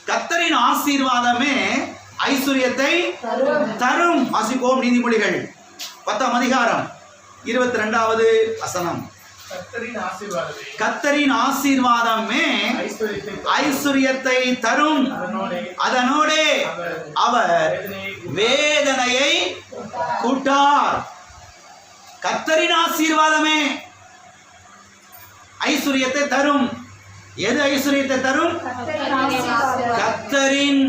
கர்த்தரின் ஆசீர்வாதமே ஐஸ்வர்யத்தை தரும். வாசிப்போம் நீதிமொழிகள் 10ஆம் அதிகாரம் 22வது வசனம். கர்த்தரின் ஆசீர்வாதமே ஐஸ்வர்யத்தை தரும், அதனோடே அவர் வேதனையை கூட்டார். கர்த்தரின் ஆசீர்வாதமே ஐஸ்வர்யத்தை தரும். எது ஐஸ்வர்யத்தை தரும்? கர்த்தரின்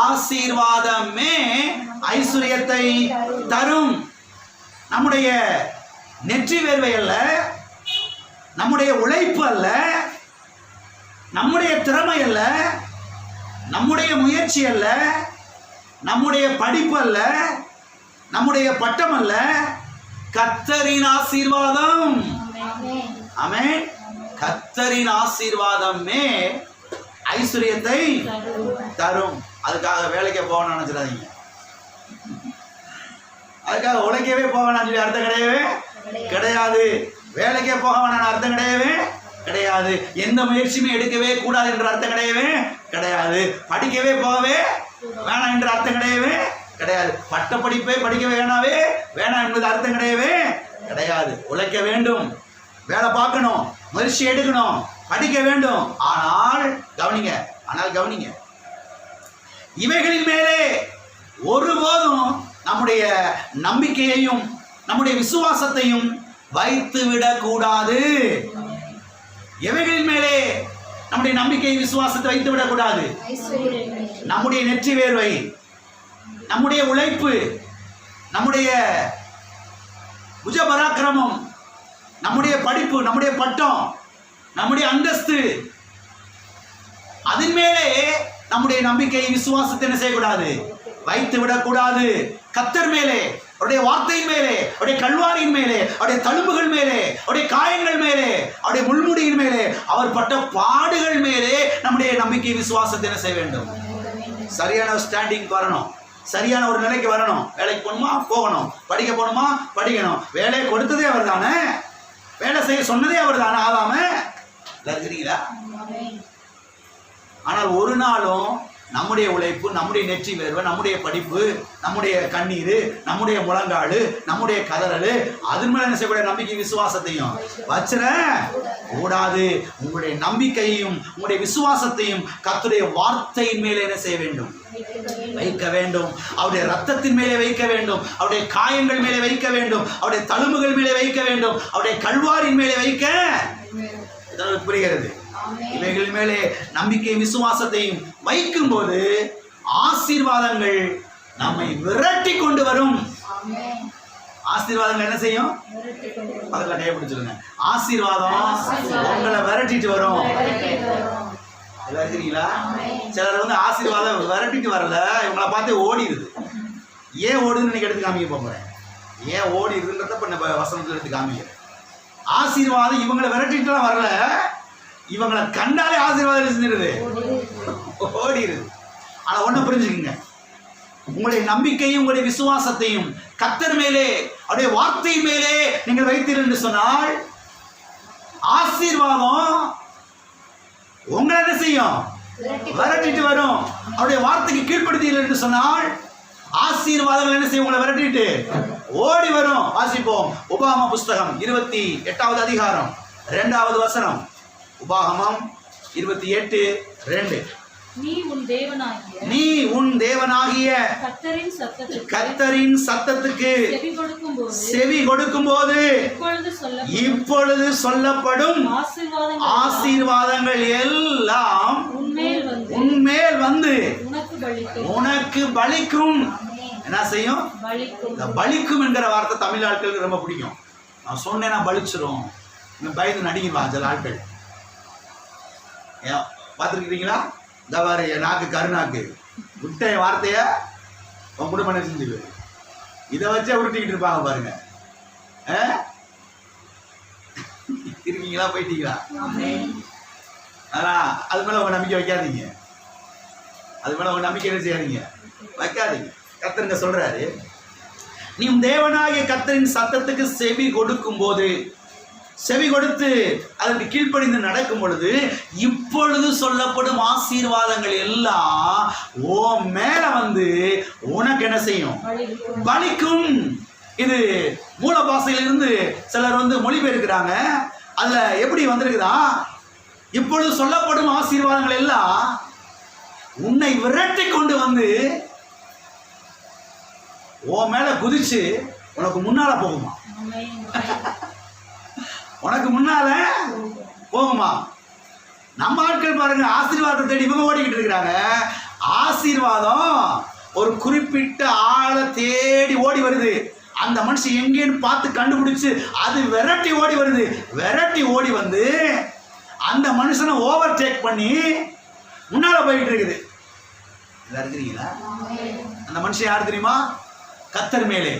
ஆசீர்வாதமே ஐஸ்வர்யத்தை தரும். நம்முடைய நெற்றி வேர்வை அல்ல, நம்முடைய உழைப்பு அல்ல, நம்முடைய திறமை அல்ல, நம்முடைய முயற்சி அல்ல, நம்முடைய படிப்பு அல்ல, நம்முடைய பட்டம் அல்ல, கர்த்தரின் ஆசீர்வாதம். ஆமென். கர்த்தரின் ஆசீர்வாதமே ஐஸ்வர்யத்தை தரும். அதுக்காக வேலைக்கு போகணும்னு நினைச்சிடாதீங்க. அதுக்காக உழைக்கவே போகணும்னு சொல்லி அர்த்தம் கிடையவே கிடையாது. வேலைக்கே போக வேணாம் அர்த்தம் கிடையவே கிடையாது. எந்த முயற்சியுமே எடுக்கவே கூடாது என்ற அர்த்தம் கிடையவே கிடையாது. படிக்கவே போகவே வேணாம் என்ற அர்த்தம் கிடையவே கிடையாது. பட்ட படிப்பே படிக்க வேணாம் என்பது அர்த்தம் கிடையவே கிடையாது. உழைக்க வேண்டும், வேலை பார்க்கணும், முயற்சி எடுக்கணும், படிக்க வேண்டும். ஆனால் கவனிங்க, இவைகளின் மேலே ஒருபோதும் நம்முடைய நம்பிக்கையையும் நம்முடைய விசுவாசத்தையும் வைத்து விடக்கூடாது. எவைகளின் மேலே நம்முடைய நம்பிக்கை விசுவாசத்தை வைத்து விடக்கூடாது? நம்முடைய நெற்றி வேர்வை, நம்முடைய உழைப்பு, நம்முடைய புஜ பராக்கிரமம், நம்முடைய படிப்பு, நம்முடைய பட்டம், நம்முடைய அந்தஸ்து, அதன் மேலே நம்முடைய நம்பிக்கை விசுவாசத்தை என்ன செய்யக்கூடாது? வைத்து விடக்கூடாது. கர்த்தர் மேலே, அவருடைய வார்த்தையின் மேலே, அவருடைய கல்வாரியின் மேலே, அவருடைய தழும்புகள் மேலே, அவருடைய காயங்கள் மேலே, அவருடைய முள்முடியின் மேலே, அவர் பட்ட பாடுகள் மேலே நம்முடைய நம்பிக்கை விசுவாசத்தை என்ன செய்ய வேண்டும்? சரியான ஸ்டாண்டிங் வரணும், சரியான ஒரு நிலைக்கு வரணும். வேலைக்கு போகணுமா போகணும், படிக்க போகணுமா படிக்கணும். வேலையை கொடுத்ததே அவர் தானே, வேலை செய்ய சொன்னதே அவர் தானே. ஆகாம இருக்கிறீங்களா? ஆனால் ஒரு நாளும் நம்முடைய உழைப்பு, நம்முடைய நெற்றி வேர்வை, நம்முடைய படிப்பு, நம்முடைய கண்ணீர், நம்முடைய முழங்காடு, நம்முடைய கதறல், அதன் மேல என்ன செய்யக்கூடிய நம்பிக்கை விசுவாசத்தையும் வச்சிட கூடாது. உங்களுடைய நம்பிக்கையையும் உங்களுடைய விசுவாசத்தையும் கர்த்தருடைய வார்த்தையின் மேலே என்ன செய்ய வேண்டும்? வைக்க வேண்டும். அவருடைய ரத்தத்தின் மேலே வைக்க வேண்டும், அவருடைய காயங்கள் மேலே வைக்க வேண்டும், அவருடைய தழும்புகள் மேலே வைக்க வேண்டும், அவருடைய கல்வாரின் மேலே வைக்க. இதனால் புரிகிறது. இவைகள் மேலே நம்பிக்கை விசுவாசத்தையும் வைக்கும் போது ஆசீர்வாதங்கள் நம்மை விரட்டி கொண்டு வரும். ஆசீர்வாதங்கள் என்ன செய்யும்? அதுல கைப்பிடிச்சிருங்க. ஆசீர்வாதம் உங்களை விரட்டிட்டு வரும். இருக்கிறீங்களா? சிலர் வந்து ஆசீர்வாதம் விரட்டிட்டு வரல, இவங்களை பார்த்து ஓடிடுது. ஏன் ஓடுதுன்னு இன்னைக்கு எடுத்து காமிக்க போறேன். ஏன் ஓடிடுதுன்றத இப்ப நம்ம வசனத்துல எடுத்து காமிக்கிறேன். ஆசீர்வாதம் இவங்களை விரட்டிட்டுலாம் வரல, இவங்களை கண்டாலே ஆசீர்வாதம் செஞ்சிருது, ஓடிடுது. ஆனா ஒண்ணு புரிஞ்சுக்குங்க, உங்களுடைய நம்பிக்கையும் உங்களுடைய விசுவாசத்தையும் கர்த்தர் மேலே, அவருடைய வார்த்தையின் மேலே நீங்கள் வைத்தீர்கள் என்று சொன்னால் ஆசீர்வாதம் உங்களை என்ன செய்யும்? விரட்டிட்டு வரும். அவருடைய வார்த்தைக்கு கீழ்ப்படுத்தீர்கள் என்று சொன்னால் ஆசீர்வாதங்கள் என்ன செய்யும்? உங்களை விரட்டிட்டு ஓடி வரும். வாசிப்போம். உபாகம புஸ்தகம் 28வது அதிகாரம் 2வது வசனம். உபாகமம் 28:2. நீ உன் தேவனாகிய கர்த்தரின் சத்தத்துக்கு செவி கொடுக்கும்போது இப்பொழுது சொல்லப்படும் ஆசீர்வாதங்கள் எல்லாம் உன்மேல் வந்து உனக்கு பலிக்கும். என்ன செய்யும்? பலிக்கும் என்கிற வார்த்தை தமிழ் ஆட்களுக்கு ரொம்ப பிடிக்கும். நான் சொன்னேன்னா பலிச்சிரும், பயந்து நடிக்கிறவா சில ஆட்கள். பார்த்துருக்கிறீங்களா? இந்த மாதிரி நாக்கு கருநாக்கு விட்ட வார்த்தைய உங்க பண்ண செஞ்சு இதை வச்சே உருட்டிக்கிட்டு இருப்பாங்க பாருங்க. இருக்கீங்களா? போயிட்டீங்களா? ஆனா அது மேல உங்க நம்பிக்கை வைக்காதீங்க. அது மேல உங்க நம்பிக்கை என்ன செய்யாதீங்க, வைக்காதீங்க. கர்த்தர் சொல்றாரு, நீ தேவனாகிய கர்த்தரின் சத்தத்துக்கு செவி கொடுக்கும் போது செவி கொடுத்து அதற்கு கீழ்ப்படிந்து நடக்கும் பொழுது இப்பொழுது சொல்லப்படும் ஆசீர்வாதங்கள் எல்லாம் ஓ மேல வந்து உனக்கு என்ன செய்யும்? பலிக்கும். இது மூல பாஷையிலிருந்து சிலர் வந்து மொழிபெயர்க்கிறாங்க. அதுல எப்படி வந்திருக்குதா? இப்பொழுது சொல்லப்படும் ஆசீர்வாதங்கள் எல்லாம் உன்னை விரட்டி கொண்டு வந்து ஓ மேல குதிச்சு உனக்கு முன்னால போகுமா? உனக்கு முன்னால போகுமா? நம்ம ஆட்கள் பாருங்க, ஆசீர்வாதத்தை தேடி இவங்க ஓடிக்கிட்டு இருக்கிறாங்க. ஆசீர்வாதம் ஒரு குறிப்பிட்ட ஆளை தேடி ஓடி வருது. அந்த மனுஷன் எங்கேன்னு பார்த்து கண்டுபிடிச்சு அது விரட்டி ஓடி வருது. விரட்டி ஓடி வந்து அந்த மனுஷனை ஓவர் டேக் பண்ணி முன்னால போயிட்டு இருக்குது. இருக்கிறீங்களா? அந்த மனுஷன் யார் தெரியுமா? கர்த்தர் மேலே,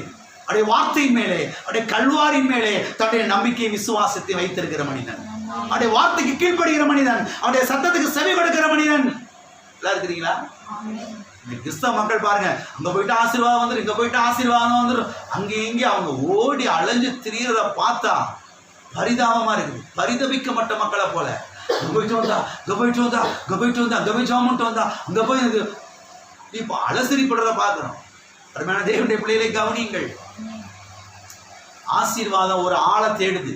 அவருடைய வார்த்தையின் மேலே, அவருடைய கல்வாரின் மேலே தன்னுடைய நம்பிக்கை விசுவாசத்தை வைத்திருக்கிற மனிதன், அவருடைய வார்த்தைக்கு கீழ்ப்படுகிற மனிதன், அவருடைய சத்தத்துக்கு செவி கொடுக்கிற மனிதன். எல்லாம் இருக்கிறீங்களா? கிறிஸ்தவ மக்கள் பாருங்க, அங்க போயிட்டு ஆசீர்வாதம் வந்துடும், இங்க போயிட்டு ஆசீர்வாதம் வந்துடும், அங்கே இங்கே அவங்க ஓடி அலைஞ்சு திரியறத பார்த்தா பரிதாபமா இருக்குது. பரிதபிக்க மட்ட மக்களை போல அங்க போயிட்டு வந்தா, இங்க போயிட்டு வந்தா, இங்க போயிட்டு வந்தா, அங்க போய் ஜாமன்ட்டு வந்தா, அங்க போய் இப்போ அலசரிப்படுறத பார்க்கிறோம். அருமையான தேவனுடைய பிள்ளைகளை கவனியுங்கள். ஆசீர்வாதம் ஒரு ஆளை தேடுது,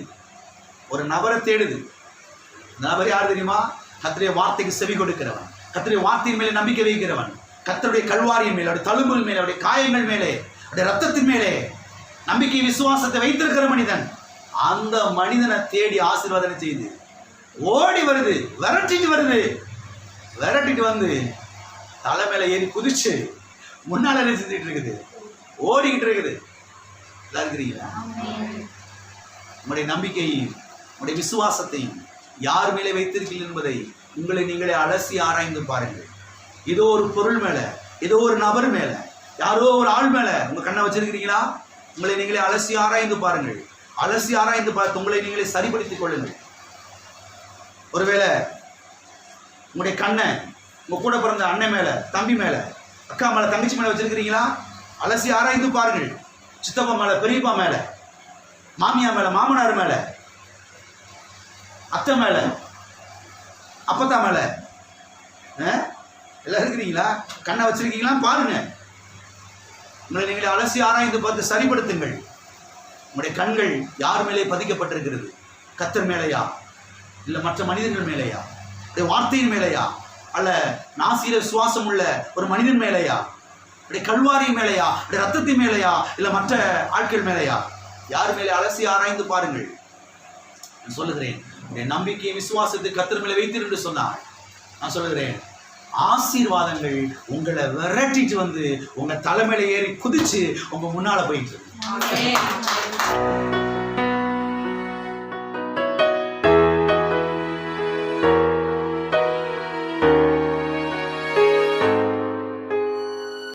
ஒரு நபரை தேடுது. இந்த நபர் யார் தெரியுமா? கர்த்தருடைய வார்த்தைக்கு செவி கொடுக்கிறவன், கர்த்தருடைய வார்த்தையின் மேலே நம்பிக்கை வைக்கிறவன், கர்த்தருடைய கல்வாரியின் மேலே, அவருடைய தழும்புகள் மேலே, அவருடைய காயங்கள் மேலே, அவருடைய ரத்தத்தின் மேலே நம்பிக்கை விசுவாசத்தை வைத்திருக்கிற மனிதன். அந்த மனிதனை தேடி ஆசீர்வாதம் செய்து ஓடி வருது, விரட்டிட்டு வருது. விரட்டிட்டு வந்து தலை மேல ஏறி குதிச்சு முன்னால என்ன செஞ்சுட்டு இருக்குது? ஓடிக்கிட்டு இருக்குது. இருக்கிறீங்களா? உங்களுடைய நம்பிக்கையும் உங்களுடைய விசுவாசத்தையும் யார் மேலே வைத்திருக்கீர்கள் என்பதை உங்களை நீங்களே அலசி ஆராய்ந்து பாருங்கள். ஏதோ ஒரு பொருள் மேல, ஏதோ ஒரு நபர் மேல, யாரோ ஒரு ஆள் மேல உங்க கண்ணை வச்சிருக்கிறீங்களா? உங்களை நீங்களே அலசி ஆராய்ந்து பாருங்கள். அலசி ஆராய்ந்து பார்த்து உங்களை நீங்களே சரிப்படுத்திக் கொள்ளுங்கள். ஒருவேளை உங்களுடைய கண்ணை உங்க கூட பிறந்த அண்ணன் மேல, தம்பி மேல, அக்கா மேல, தங்கச்சி மேல வச்சிருக்கிறீங்களா? அலசி ஆராய்ந்து பாருங்கள். சித்தப்பா மேல, பெரியப்பா மேல, மாமியா மேல, மாமனார் மேல, அத்தை மேல, அப்பத்தா மேல எல்லாம் இருக்கிறீங்களா? கண்ணை வச்சிருக்கீங்களா? பாருங்க. உங்களை நீங்களே அலசி ஆராய்ந்து பார்த்து சரிப்படுத்துங்கள். உங்களுடைய கண்கள் யார் மேலே பதிக்கப்பட்டிருக்கிறது? கர்த்தர் மேலையா, இல்லை மற்ற மனிதர்கள் மேலையா, வார்த்தையின் மேலையா, அல்ல நாசியில சுவாசம் உள்ள ஒரு மனிதன் மேலையா, கல்வாரியின் மேலையா, ரத்தத்தின் மேலையா, இல்லை மற்ற ஆட்கள் மேலையா? யார் மேலே அலசி ஆராய்ந்து பாருங்கள். நான் சொல்லுகிறேன், நம்பிக்கை விசுவாசத்தை கர்த்தர் மேலே வைத்தீர் என்று சொன்னார். நான் சொல்லுகிறேன், ஆசீர்வாதங்கள் உங்களை விரட்டிட்டு வந்து உங்க தலைமையில ஏறி குதிச்சு உங்க முன்னால போயிட்டு